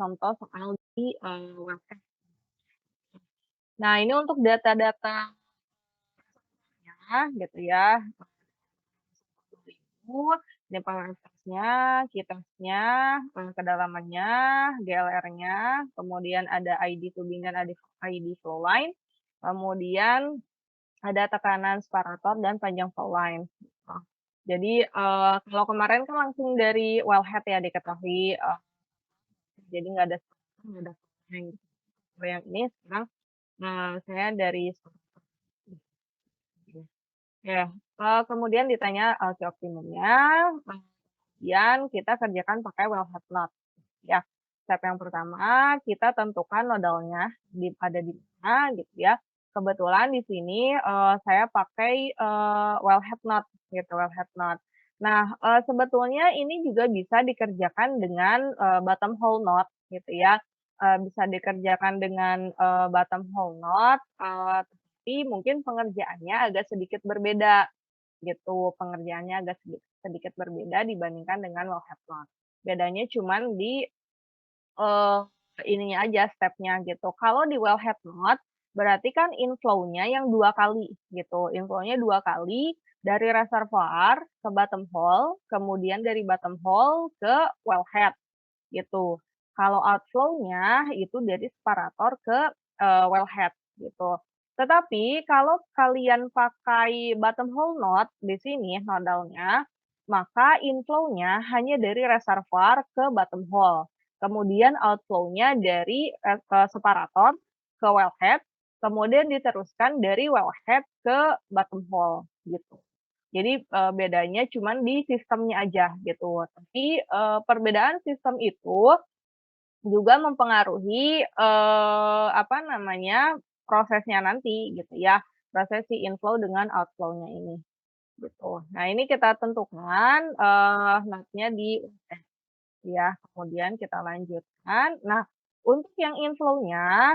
contoh soal di, website. Nah, ini untuk data-datanya gitu ya, itu, netralitasnya, kitasnya, kedalamannya, GLR-nya, kemudian ada ID tubing dan ada ID flow line, kemudian ada tekanan separator dan panjang flow line, gitu. Jadi, kalau kemarin kan langsung dari wellhead ya diketahui, jadi nggak ada nggak ada flow-nya gitu. Kalau yang ini sekarang, saya dari ya, kemudian ditanya LC optimumnya, kemudian kita kerjakan pakai wellhead knot, ya. Step yang pertama, kita tentukan nodalnya ada di mana gitu ya. Kebetulan di sini, saya pakai, wellhead knot gitu, wellhead knot. Nah, sebetulnya ini juga bisa dikerjakan dengan, bottom hole knot gitu ya, bisa dikerjakan dengan, bottom hole knot, tapi mungkin pengerjaannya agak sedikit berbeda gitu, pengerjaannya agak sedikit berbeda dibandingkan dengan wellhead knot. Bedanya cuman di Eee, ininya aja, step-nya gitu. Kalau di wellhead knot, berarti kan inflow-nya yang 2 kali gitu, inflow-nya 2 kali dari reservoir ke bottom hole, kemudian dari bottom hole ke wellhead gitu. Kalau outflow-nya itu dari separator ke, wellhead gitu. Tetapi kalau kalian pakai bottom hole knot di sini nodalnya, maka inflow-nya hanya dari reservoir ke bottom hole. Kemudian outflow-nya dari, separator ke wellhead, kemudian diteruskan dari wellhead ke bottom hole gitu. Jadi, bedanya cuman di sistemnya aja gitu. Tapi, perbedaan sistem itu juga mempengaruhi, apa namanya, prosesnya nanti gitu ya, proses si inflow dengan outflow-nya ini, gitu. Nah, ini kita tentukan, knot-nya di ya, kemudian kita lanjutkan. Nah, untuk yang inflow-nya,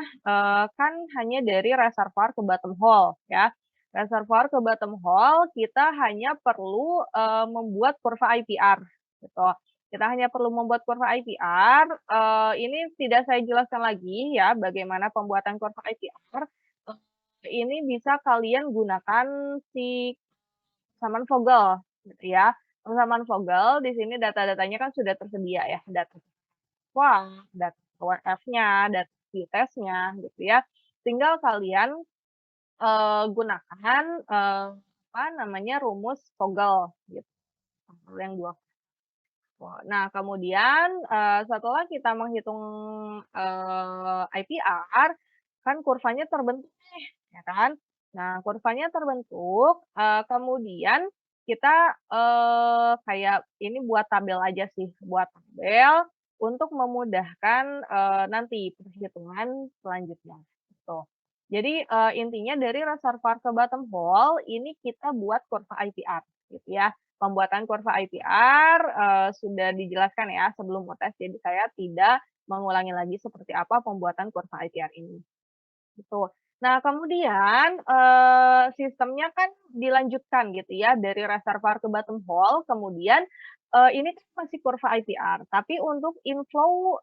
kan hanya dari reservoir ke bottom hole ya. Reservoir ke bottom hole kita hanya perlu, membuat kurva IPR gitu. Kita hanya perlu membuat kurva IPR, ini tidak saya jelaskan lagi ya bagaimana pembuatan kurva IPR, ini bisa kalian gunakan si Saman Vogel gitu ya. Saman Vogel di sini data-datanya kan sudah tersedia ya, data wah, data WF-nya, data Q-test-nya gitu ya. Tinggal kalian, gunakan, apa namanya, rumus Vogel gitu, yang 2 nah kemudian, setelah kita menghitung, IPR, kan kurvanya terbentuk nih, ya kan. Nah kurvanya terbentuk, kemudian kita, kayak ini buat tabel aja sih, buat tabel untuk memudahkan, nanti perhitungan selanjutnya, gitu. Jadi, intinya dari reservoir ke bottom hole ini kita buat kurva IPR gitu ya. Pembuatan kurva IPR, sudah dijelaskan ya sebelum UTS, jadi saya tidak mengulangi lagi seperti apa pembuatan kurva IPR ini, gitu. Nah kemudian, sistemnya kan dilanjutkan gitu ya dari reservoir ke bottom hole, kemudian, ini kan masih kurva IPR, tapi untuk inflow,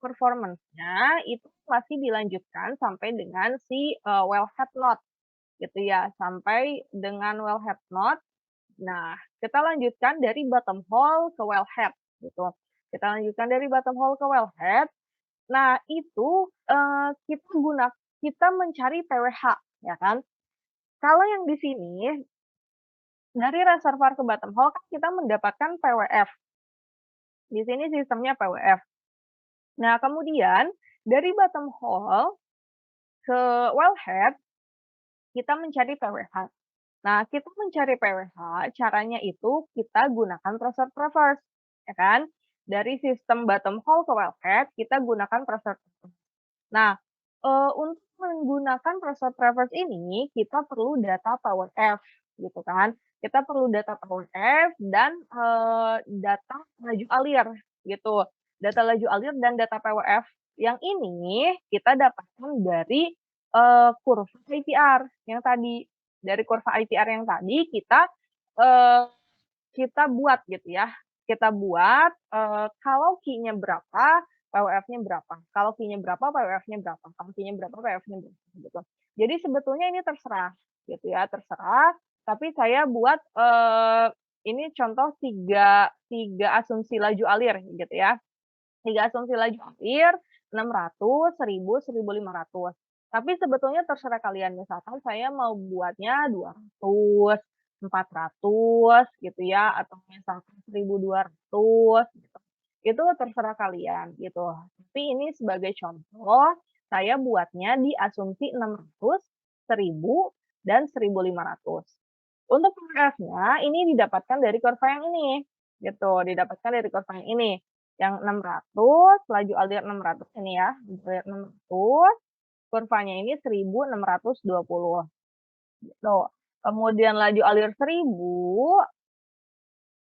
performance-nya itu masih dilanjutkan sampai dengan si, wellhead knot gitu ya, sampai dengan wellhead knot. Nah, kita lanjutkan dari bottom hole ke wellhead gitu. Kita lanjutkan dari bottom hole ke wellhead. Nah, itu, kita mencari PWH, ya kan. Kalau yang di sini, dari reservoir ke bottom hole kan kita mendapatkan PWF. Di sini sistemnya PWF. Nah, kemudian dari bottom hole ke wellhead, kita mencari PWH. Nah, kita mencari PWH, caranya itu kita gunakan pressure traverse, ya kan. Dari sistem bottom hole ke wellhead, kita gunakan pressure traverse. Nah, untuk menggunakan pressure traverse ini, kita perlu data power F, gitu kan. Kita perlu data power F dan, data laju alir, gitu. Data laju alir dan data PWF yang ini kita dapatkan dari, kurva IPR yang tadi. Dari kurva IPR yang tadi eee, kita buat gitu ya, kita buat, kalau Q-nya berapa, PWF-nya berapa. Kalau fee-nya berapa, PWF-nya berapa. Kalau fee-nya berapa, PWF-nya berapa, gitu. Jadi sebetulnya ini terserah, gitu ya, terserah. Tapi saya buat ini contoh tiga asumsi laju alir, gitu ya. 3 asumsi laju alir, 600, 1000, 1500. Tapi sebetulnya terserah kalian, misalkan saya mau buatnya 200, 400 gitu ya, atau misalkan 1200 gitu. Itu terserah kalian gitu. Tapi ini sebagai contoh, saya buatnya di asumsi 600, 1000, dan 1500. Untuk PWF-nya ini didapatkan dari kurva yang ini, gitu, didapatkan dari kurva yang ini. Yang 600, laju alir 600 ini ya, laju alir 600, kurvanya ini 1620, gitu. Kemudian laju alir 1000,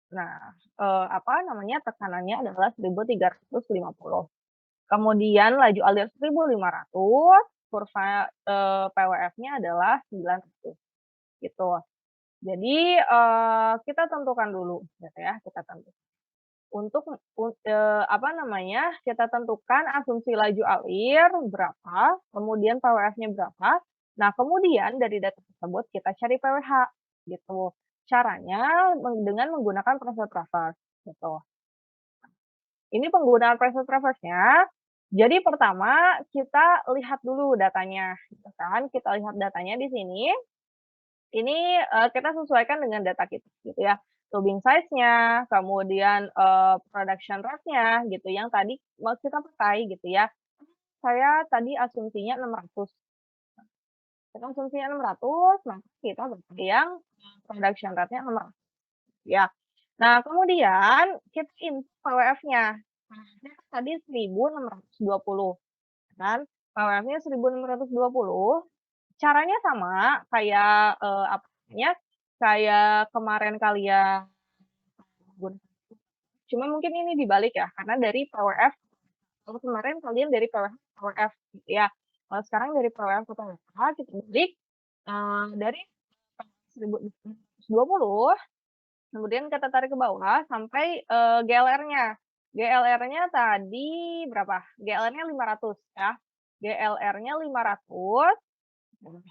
nah, apa namanya, tekanannya adalah 1350. Kemudian laju alir 1500, kurva, PWF-nya adalah 900, gitu. Jadi, kita tentukan dulu, gitu ya, kita tentukan. Untuk apa namanya, kita tentukan asumsi laju alir berapa, kemudian PWF-nya berapa. Nah, kemudian dari data tersebut kita cari PWH, gitu. Caranya dengan menggunakan pressure traverse, gitu. Ini penggunaan pressure traverse-nya, jadi pertama kita lihat dulu datanya, gitu kan. Kita lihat datanya di sini. Ini, kita sesuaikan dengan data kita gitu ya, tubing size-nya, kemudian, production rate-nya gitu yang tadi mau kita pakai gitu ya. Saya tadi asumsinya 600, kita asumsinya 600, maka kita pakai yang production rate-nya 600 ya. Nah kemudian kita input PWF-nya, PWF-nya kan tadi 1620 kan, PWF-nya 1620. Caranya sama kayak, apa namanya, kayak kemarin kalian gunakan, cuma mungkin ini dibalik ya, karena dari PWF, kalau kemarin kalian dari PWH ke PWF gitu ya. Kalau sekarang dari PWF ke PWH kita balik, dari 1620, kemudian kita tarik ke bawah sampai, GLR-nya. GLR-nya tadi berapa? GLR-nya 500 ya. GLR-nya 500,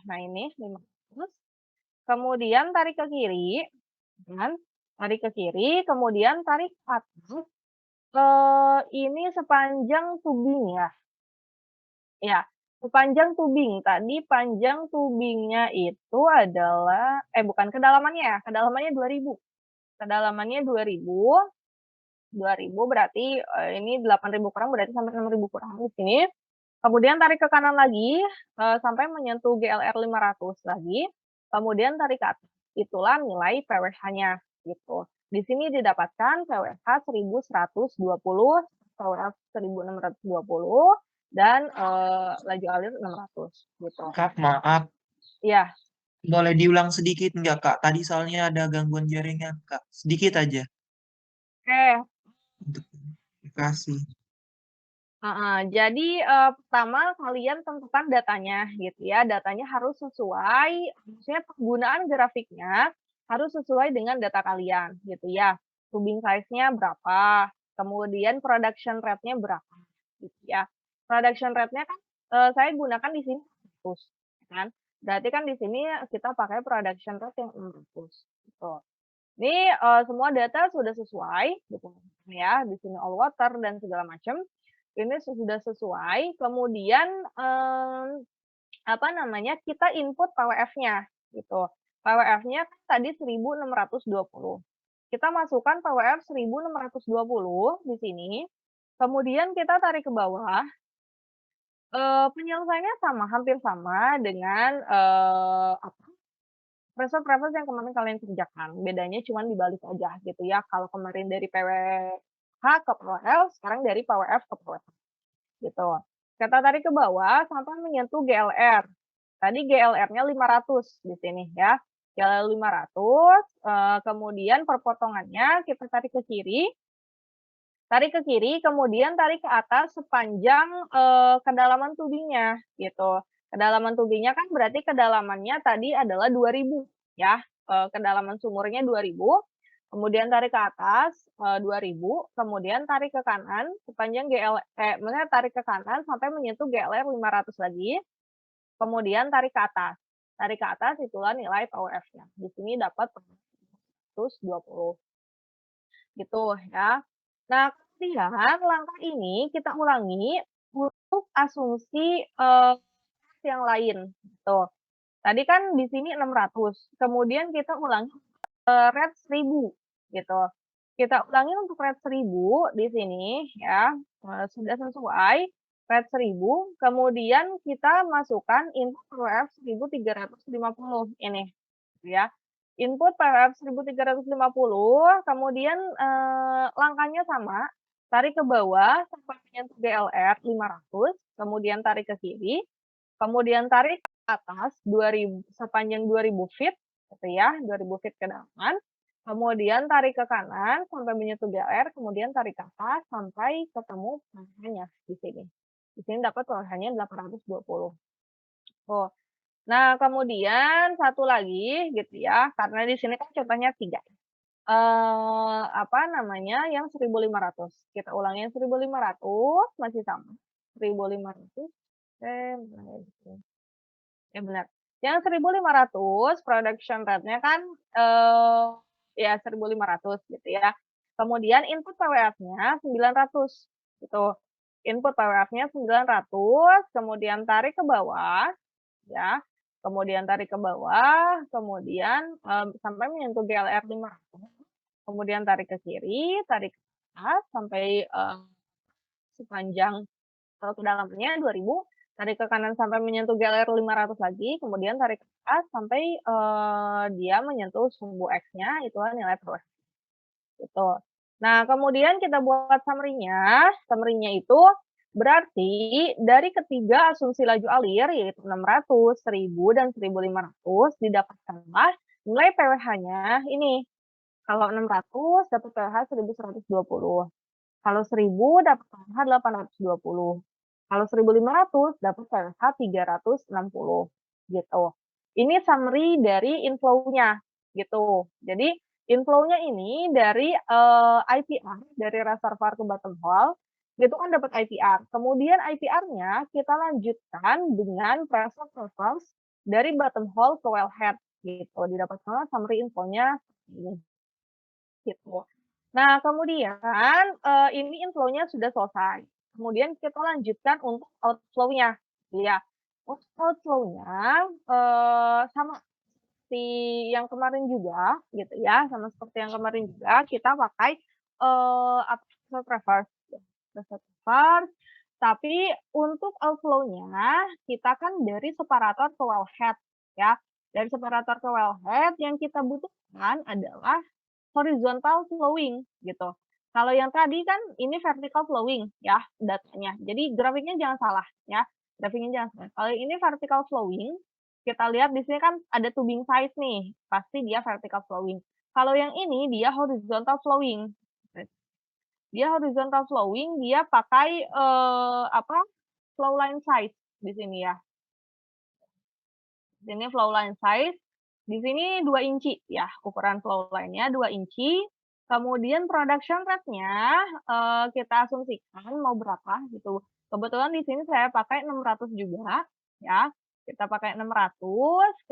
nah ini 500. Kemudian tarik ke kiri, kan, tarik ke kiri, kemudian tarik ke atas, ini sepanjang tubing ya. Ya, sepanjang tubing. Tadi panjang tubingnya itu adalah bukan kedalamannya ya, kedalamannya 2000. Kedalamannya 2000, 2000 berarti, ini 8.000 kurang berarti sampai 6.000 kurang di sini. Kemudian tarik ke kanan lagi, sampai menyentuh GLR 500 lagi, kemudian tarik ke atas. Itulah nilai PWH-nya, gitu. Di sini didapatkan PWH 1120, PWF 1620, dan, laju alir 600, gitu. Kak, maaf, Iya, boleh diulang sedikit nggak, Kak? Tadi soalnya ada gangguan jaringan, Kak. Sedikit aja. oke. Untuk kasih. Heeh, jadi, pertama kalian tentukan datanya gitu ya, datanya harus sesuai, maksudnya penggunaan grafiknya harus sesuai dengan data kalian gitu ya. Tubing size-nya berapa, kemudian production rate-nya berapa gitu ya. Production rate-nya kan, saya gunakan di sini 100 kan, berarti kan di sini kita pakai production rate yang 600 gitu. Ini, semua data sudah sesuai gitu ya, di sini all water dan segala macam. Ini sudah sesuai, kemudian, apa namanya, kita input PWF-nya, gitu. PWF-nya kan tadi 1620. Kita masukkan PWF 1620 di sini, kemudian kita tarik ke bawah, penyelesaiannya sama, hampir sama dengan, apa, pressure preference yang kemarin kalian kerjakan. Bedanya cuman dibalik aja gitu ya, kalau kemarin dari PWH ke PWL, sekarang dari PWF ke PWH. Gitu. Kita tarik ke bawah sampai menyentuh GLR. Tadi GLR-nya 500 di sini ya. GLR 500, kemudian perpotongannya kita tarik ke kiri, kemudian tarik ke atas sepanjang, kedalaman tubingnya, gitu. Kedalaman tubingnya kan berarti kedalamannya tadi adalah 2000 ya, kedalaman sumurnya 2000, kemudian tarik ke atas, 2.000, kemudian tarik ke kanan sepanjang maksudnya tarik ke kanan sampai menyentuh GLR 500 lagi, kemudian tarik ke atas. Tarik ke atas itulah nilai PWF-nya. Di sini dapat 120, gitu ya. Nah, kemudian langkah ini kita ulangi untuk asumsi, yang lain, gitu. Tadi kan di sini 600, kemudian kita ulangi, rate 1.000, gitu. Kita ulangi untuk rate 1.000 di sini ya, sudah sesuai rate 1.000, kemudian kita masukkan input PWF 1.350 ini, gitu ya. Input PWF 1.350, kemudian, langkahnya sama, tarik ke bawah sampai menyentuh GLR 500, kemudian tarik ke kiri, kemudian tarik ke atas 2.000 sepanjang 2.000 feet, gitu ya, 2.000 feet ke depan, kemudian tarik ke kanan sampai menyentuh GR, kemudian tarik ke atas sampai ketemu pH-nya di sini. Di sini dapat pH-nya 820. Oh, nah kemudian satu lagi gitu ya, karena di sini kan contohnya 3, apa namanya, yang 1.500. Kita ulangi yang 1.500 masih sama, 1.500, mana ya di sini? Ya benar. Yang 1.500 production rate-nya kan, ya 1.500 gitu ya. Kemudian input PWF-nya 900 gitu. Input PWF-nya 900, kemudian tarik ke bawah ya. Kemudian tarik ke bawah, kemudian, sampai menyentuh GLR 500, kemudian tarik ke kiri, tarik ke atas sampai, sepanjang kalau ke dalamnya 2.000, tarik ke kanan sampai menyentuh GLR 500 lagi, kemudian tarik ke atas sampai, dia menyentuh sumbu X-nya, itulah nilai PWF, gitu. Nah, kemudian kita buat summary-nya. Summary-nya itu berarti dari ketiga asumsi laju alir, yaitu 600, 1.000, dan 1.500, didapatkanlah nilai PWH-nya ini. Kalau 600 dapat PWH 1.120. Kalau 1.000 dapat PWH 820. Kalau 1.500 dapat PWH 360, gitu. Ini summary dari inflow-nya, gitu. Jadi inflow-nya ini dari, IPR, dari reservoir ke bottom hole, itu kan dapat IPR. Kemudian IPR-nya kita lanjutkan dengan pressure reference dari bottom hole ke wellhead, gitu. Didapatkanlah summary inflow-nya ini, gitu. Nah, kemudian, ini inflow-nya sudah selesai. Kemudian kita lanjutkan untuk outflow-nya, ya. Untuk outflow-nya, sama seperti yang kemarin juga, gitu ya, sama seperti yang kemarin juga, kita pakai, apa, short reverse, ya, short reverse. Tapi untuk outflow-nya, kita kan dari separator ke wellhead, ya. Dari separator ke wellhead, yang kita butuhkan adalah horizontal flowing gitu. Kalau yang tadi kan ini vertical flowing ya datanya. Jadi grafiknya jangan salah ya. Grafiknya jangan salah. Kalau ini vertical flowing, kita lihat di sini kan ada tubing size nih, pasti dia vertical flowing. Kalau yang ini dia horizontal flowing. Dia horizontal flowing, dia pakai apa? Flow line size di sini ya. Ini flow line size, di sini 2 inci ya, ukuran flow line-nya 2 inci. Kemudian production rate-nya, kita asumsikan mau berapa gitu. Kebetulan di sini saya pakai 600 juga ya, kita pakai 600,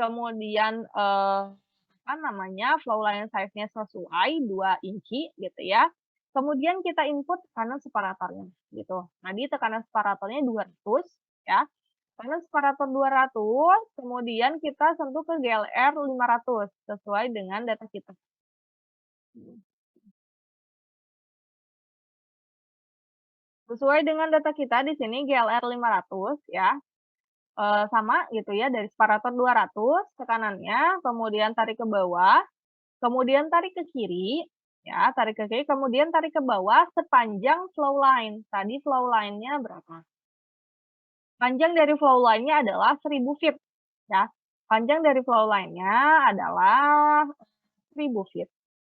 kemudian, apa namanya, flow line size-nya sesuai 2 inci gitu ya. Kemudian kita input tekanan separatornya gitu. Tadi tekanan separatornya 200 ya. Karena separator 200, kemudian kita sentuh ke GLR 500 sesuai dengan data kita. Sesuai dengan data kita di sini GLR 500 ya, sama gitu ya dari separator 200 tekanannya, kemudian tarik ke bawah, kemudian tarik ke kiri, ya tarik ke kiri, kemudian tarik ke bawah sepanjang flow line. Tadi flow line-nya berapa? Panjang dari flow line-nya adalah 1.000 feet ya. Panjang dari flow line-nya adalah 1.000 feet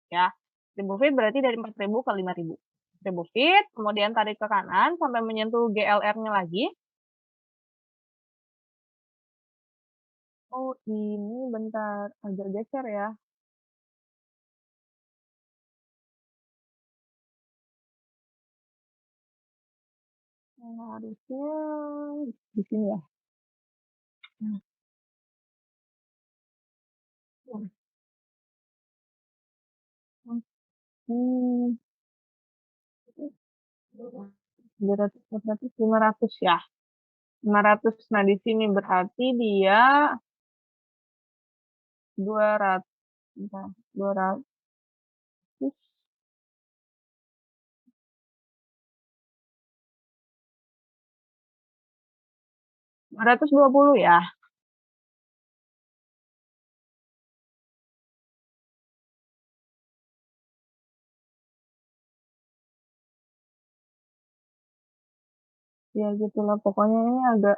ya. 1.000 feet berarti dari 4.000 ke 5.000. 1.000 feet, kemudian tarik ke kanan sampai menyentuh GLR-nya lagi. Oh ini bentar, agak geser ya. harusnya di sini ya? Nah, mhm, mmm, 300, 400, 500 ya? 500. Nah, di sini berarti dia 200, bentar, 200, 220 ya? Ya gitulah, pokoknya ini agak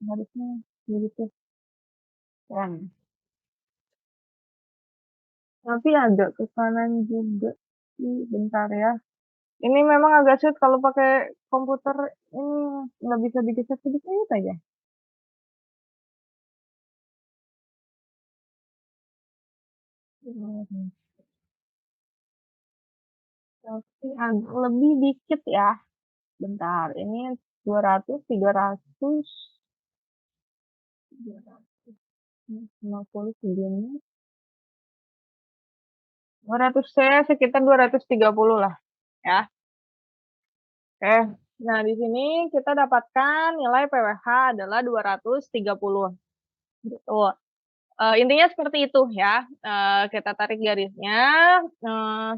harusnya begitu kan. Tapi agak ke kanan juga sih, bentar ya. Ini memang agak sulit kalau pakai komputer ini, nggak bisa digeser sedikit aja. Mhm. Tapi agak lebih dikit ya. Bentar, ini 200, 300, 300, 50 segini, 200, saya sekitar 230 lah ya. Oke. Nah, di sini kita dapatkan nilai PWH adalah 230 gitu. Intinya seperti itu ya, kita tarik garisnya,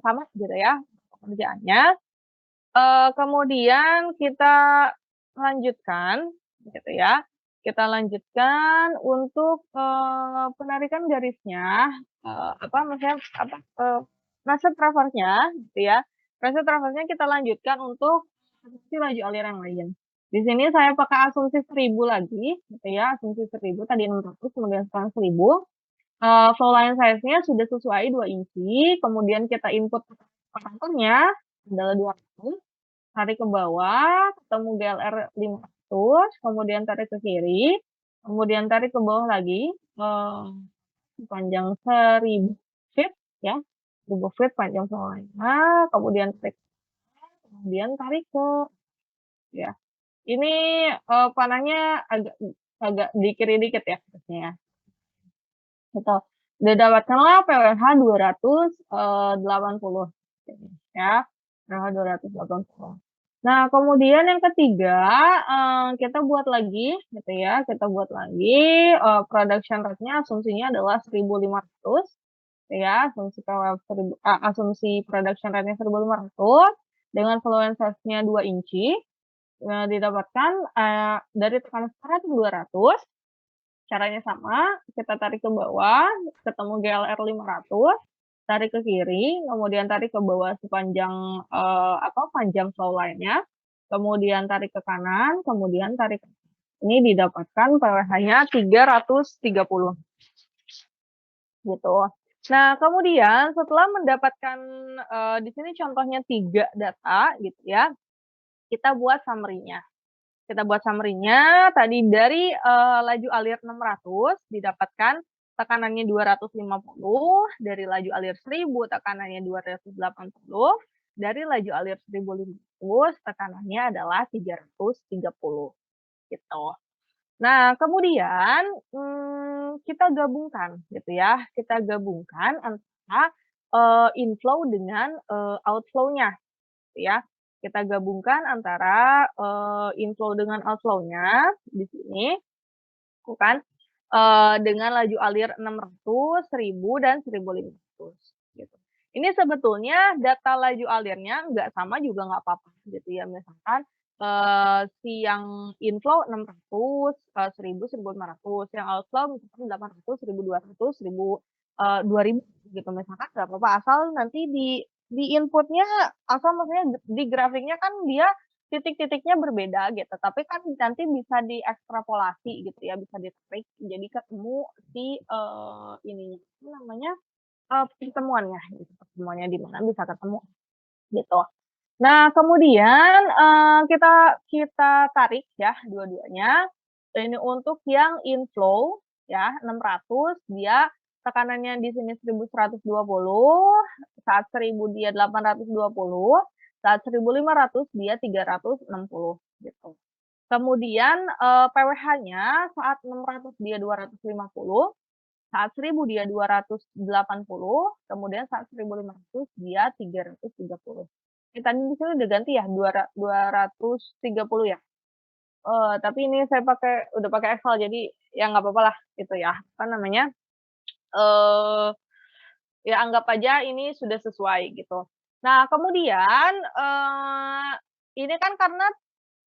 sama gitu ya pekerjaannya, kemudian kita lanjutkan gitu ya, kita lanjutkan untuk, penarikan garisnya, apa maksudnya apa, trace traverse-nya gitu ya, trace traverse-nya kita lanjutkan untuk asumsi laju alir yang lain. Di sini saya pakai asumsi 1000 lagi gitu ya, asumsi 1000 tadi 600 kemudian sekarang 1000. Flow line size-nya sudah sesuai 2 inci, kemudian kita input parameternya adalah 200, tarik ke bawah, ketemu GLR 500, kemudian tarik ke kiri, kemudian tarik ke bawah lagi, sepanjang 1000 feet ya, 1000 feet panjang flow line-nya, kemudian tarik ke ya. Ini, panahnya agak agak di kiri dikit ya harusnya ya. Gitu. Didapatkanlah PWH 280 ya, PWH 280. Nah, kemudian yang ketiga, kita buat lagi gitu ya, kita buat lagi, production rate-nya asumsinya adalah 1.500 ya, asumsi production rate-nya 1.500 dengan fluent size-nya 2 inci, didapatkan, dari tekanan sekarang 200. Caranya sama, kita tarik ke bawah, ketemu GLR 500, tarik ke kiri, kemudian tarik ke bawah sepanjang, panjang flow line-nya, kemudian tarik ke kanan, kemudian tarik ini didapatkan PWH-nya 330, gitu. Nah, kemudian setelah mendapatkan, di sini contohnya 3 data gitu ya, kita buat summary-nya. Kita buat summary-nya tadi dari, laju alir 600 didapatkan tekanannya 250, dari laju alir 1000 tekanannya 280, dari laju alir 1500 tekanannya adalah 330 gitu. Nah, kemudian, kita gabungkan gitu ya, kita gabungkan antara, inflow dengan, outflow-nya gitu ya. Kita gabungkan antara, inflow dengan outflow-nya di sini, tuh kan, dengan laju alir 600, 1000, dan 1500 gitu. Ini sebetulnya data laju alirnya nggak sama juga nggak apa-apa gitu ya. Misalkan, si yang inflow 600, 1000, 1500, yang outflow misalkan 800, 1200, 2000 gitu misalkan nggak apa-apa, asal nanti di input-nya, asal maksudnya di grafiknya kan dia titik-titiknya berbeda gitu, tapi kan nanti bisa diekstrapolasi gitu ya, bisa ditarik jadi ketemu si, ininya, apa namanya, pertemuannya gitu, pertemuannya di mana bisa ketemu gitu. Nah, kemudian, kita kita tarik ya dua-duanya, ini untuk yang inflow ya 600 dia tekanannya di sini 1120, saat 1000 dia 820, saat 1500 dia 360 gitu. Kemudian, PWH-nya saat 600 dia 250, saat 1000 dia 280, kemudian saat 1500 dia 330. Tadi di sini udah ganti ya, 230 ya? Tapi ini saya udah pakai Excel jadi ya nggak apa-apa lah gitu ya, apa namanya, eee, ya anggap aja ini sudah sesuai gitu. Nah kemudian, ini kan karena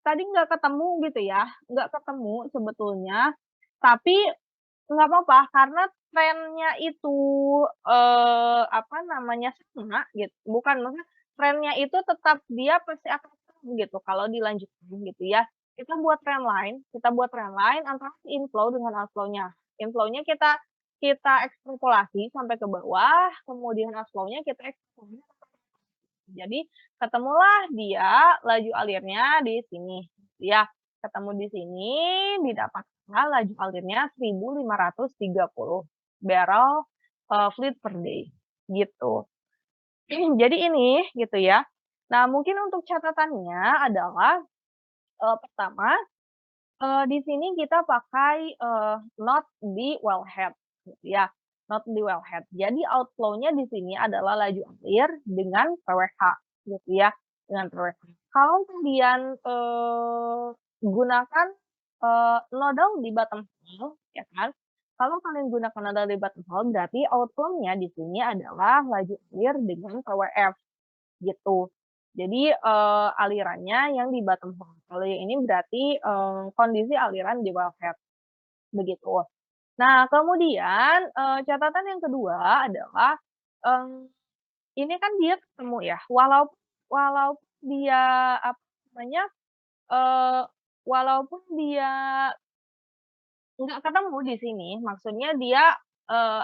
tadi nggak ketemu gitu ya, nggak ketemu sebetulnya, tapi nggak apa-apa karena trennya itu, apa namanya, sama gitu, bukan maksudnya trennya itu tetap dia pasti akan sama gitu kalau dilanjutin gitu ya. Kita buat trendline antara inflow dengan outflow-nya. Inflow-nya kita ekstrapolasi sampai ke bawah, kemudian outflow-nya kita ekstrapolasi. Jadi ketemulah dia laju alirnya di sini, ya. Ketemu di sini, didapatkan laju alirnya 1.530 barrel, fluid per day, gitu. Jadi ini, gitu ya. Nah, mungkin untuk catatannya adalah, pertama, di sini kita pakai, not di wellhead, gitu ya, not di wellhead. Jadi outflow-nya di sini adalah laju alir dengan PWH, gitu ya, dengan PWH. Kalau kalian, gunakan, nodal di bottom hole, ya kan, kalau kalian gunakan nodal di bottom hole berarti outflow-nya di sini adalah laju alir dengan PWF. Gitu. Jadi, alirannya yang di bottom hole. Kalau yang ini berarti, kondisi aliran di wellhead, begitu. Nah, kemudian, catatan yang kedua adalah, mmm, ini kan dia ketemu ya, walaupun dia, apa namanya, eee, walaupun dia nggak ketemu di sini, maksudnya dia,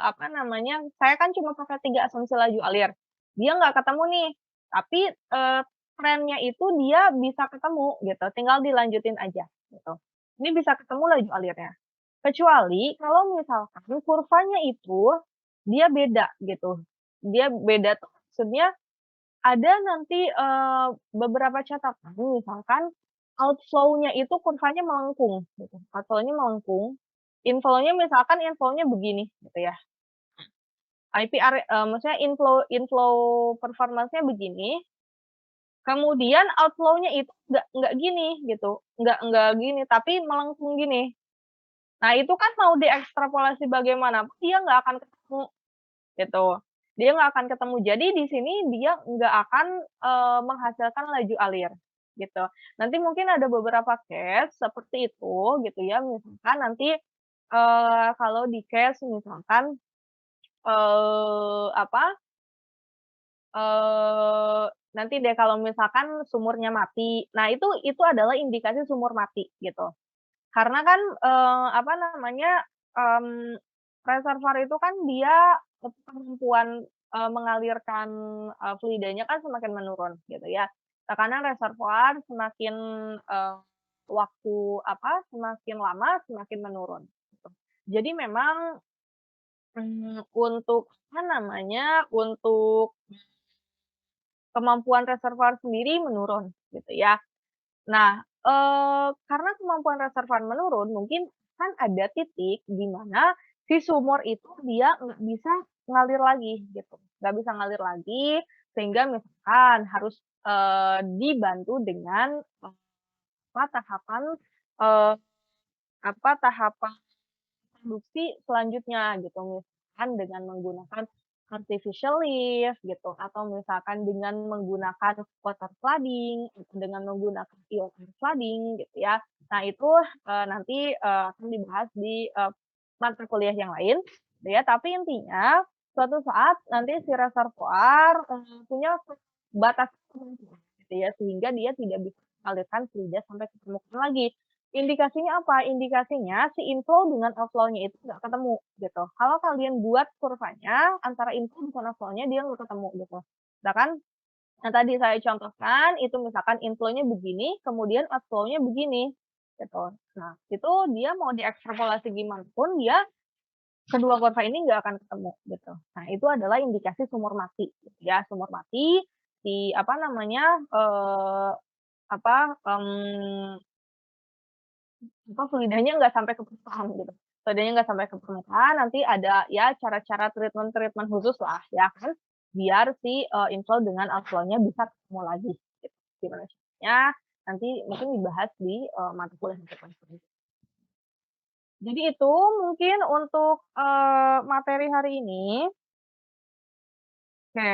apa namanya, saya kan cuma pakai 3 asumsi laju alir. Dia nggak ketemu nih, tapi, trennya itu dia bisa ketemu gitu, tinggal dilanjutin aja gitu. Ini bisa ketemu laju alirnya. Kecuali kalau misalkan kurvanya itu dia beda gitu, dia beda tuh maksudnya ada nanti, beberapa catatan misalkan outflow-nya itu kurvanya melengkung gitu, outflow-nya melengkung, inflow-nya misalkan inflow-nya begini gitu ya, IPR, maksudnya inflow inflow performance-nya begini, kemudian outflow-nya itu nggak gini gitu, nggak gini, tapi melengkung gini. Nah itu kan mau diekstrapolasi bagaimanapun dia nggak akan ketemu. Gitu. Dia nggak akan ketemu. Jadi di sini dia nggak akan, menghasilkan laju alir, gitu. Nanti mungkin ada beberapa case seperti itu, gitu ya, misalkan nanti, kalau di case misalkan, apa, eee, nanti deh kalau misalkan sumurnya mati. Nah itu adalah indikasi sumur mati, gitu. Karena kan, apa namanya, mmm, reservoir itu kan dia kemampuan, mengalirkan, fluidanya kan semakin menurun gitu ya. Tekanan reservoir semakin, eee, waktu apa, semakin lama semakin menurun gitu. Jadi memang, untuk apa namanya, untuk kemampuan reservoir sendiri menurun gitu ya. Nah, karena kemampuan reservoir menurun, mungkin kan ada titik di mana si sumur itu dia nggak bisa ngalir lagi gitu, nggak bisa ngalir lagi sehingga misalkan harus, dibantu dengan, apa, eee, tahapan produksi selanjutnya gitu, misalkan dengan menggunakan artificial lift gitu, atau misalkan dengan menggunakan water flooding, atau dengan menggunakan air flooding gitu ya. Nah itu, nanti, akan dibahas di, mata kuliah yang lain gitu ya, tapi intinya suatu saat nanti si reservoir, punya batas kemampuan gitu ya, sehingga dia tidak bisa mengalirkan fluida sampai ke permukaan lagi. Indikasinya apa? Indikasinya si inflow dengan outflow-nya itu nggak ketemu, gitu. Kalau kalian buat kurvanya, antara inflow dengan outflow-nya dia nggak ketemu, gitu. Misalkan yang tadi saya contohkan, itu misalkan inflow-nya begini, kemudian outflow-nya begini, gitu. Nah, itu dia mau diekstrapolasi gimana pun, dia kedua kurva ini nggak akan ketemu, gitu. Nah, itu adalah indikasi sumur mati, gitu ya. Sumur mati, apa namanya, apa, apa, fluidanya nggak sampai ke permukaan gitu. Fluidanya nggak sampai ke permukaan, nanti ada ya cara-cara treatment-treatment khusus lah ya kan, biar si, inflow dengan outflow-nya bisa ketemu lagi gitu. Gimana caranya, nanti mungkin dibahas di, mata kuliah depan. Jadi itu mungkin untuk, materi hari ini. Oke,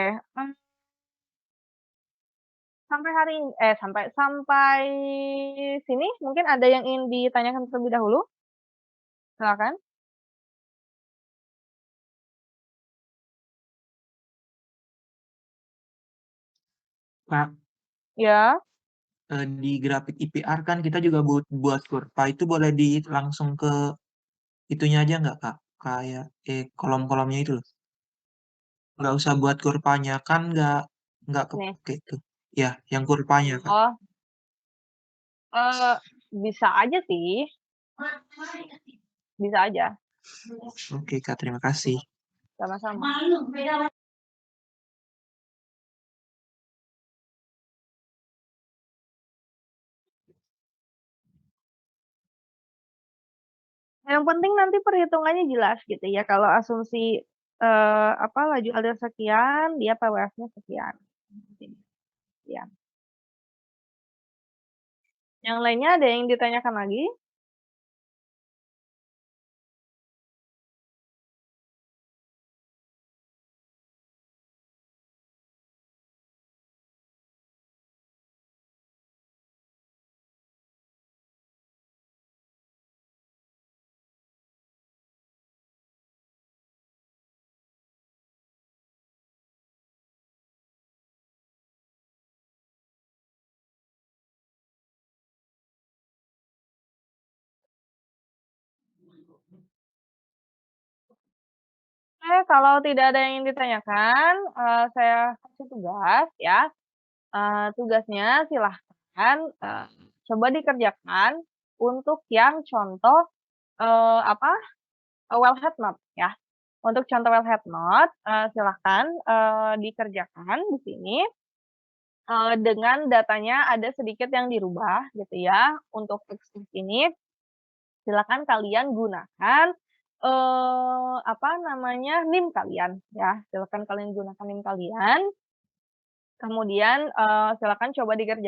sampai hari ini sampai sampai sini mungkin ada yang ingin ditanyakan terlebih dahulu? Silakan. Kak, Ya, di grafik IPR kan kita juga buat kurva itu boleh langsung ke itunya aja nggak, Kak? Kayak, kolom-kolomnya itu loh. Nggak usah buat kurvanya, kan nggak nih. kepake tuh. Ya, yang kurvanya, Kak. Oh, eee, bisa aja sih, bisa aja, Oke, Kak, terima kasih. sama-sama. Yang penting nanti perhitungannya jelas gitu ya, kalau asumsi, apa, laju aliran sekian, dia PWF-nya sekian. Sekian. Yang lainnya ada yang ditanyakan lagi? Oke, kalau tidak ada yang ingin ditanyakan, saya kasih tugas ya. Tugasnya silahkan, coba dikerjakan untuk yang contoh, apa, well head note ya. Untuk contoh well head note, silahkan, dikerjakan di sini, dengan datanya ada sedikit yang dirubah gitu ya. Untuk X ini silakan kalian gunakan, apa namanya, NIM kalian ya. Silakan kalian gunakan NIM kalian, kemudian, silakan coba dikerjakan.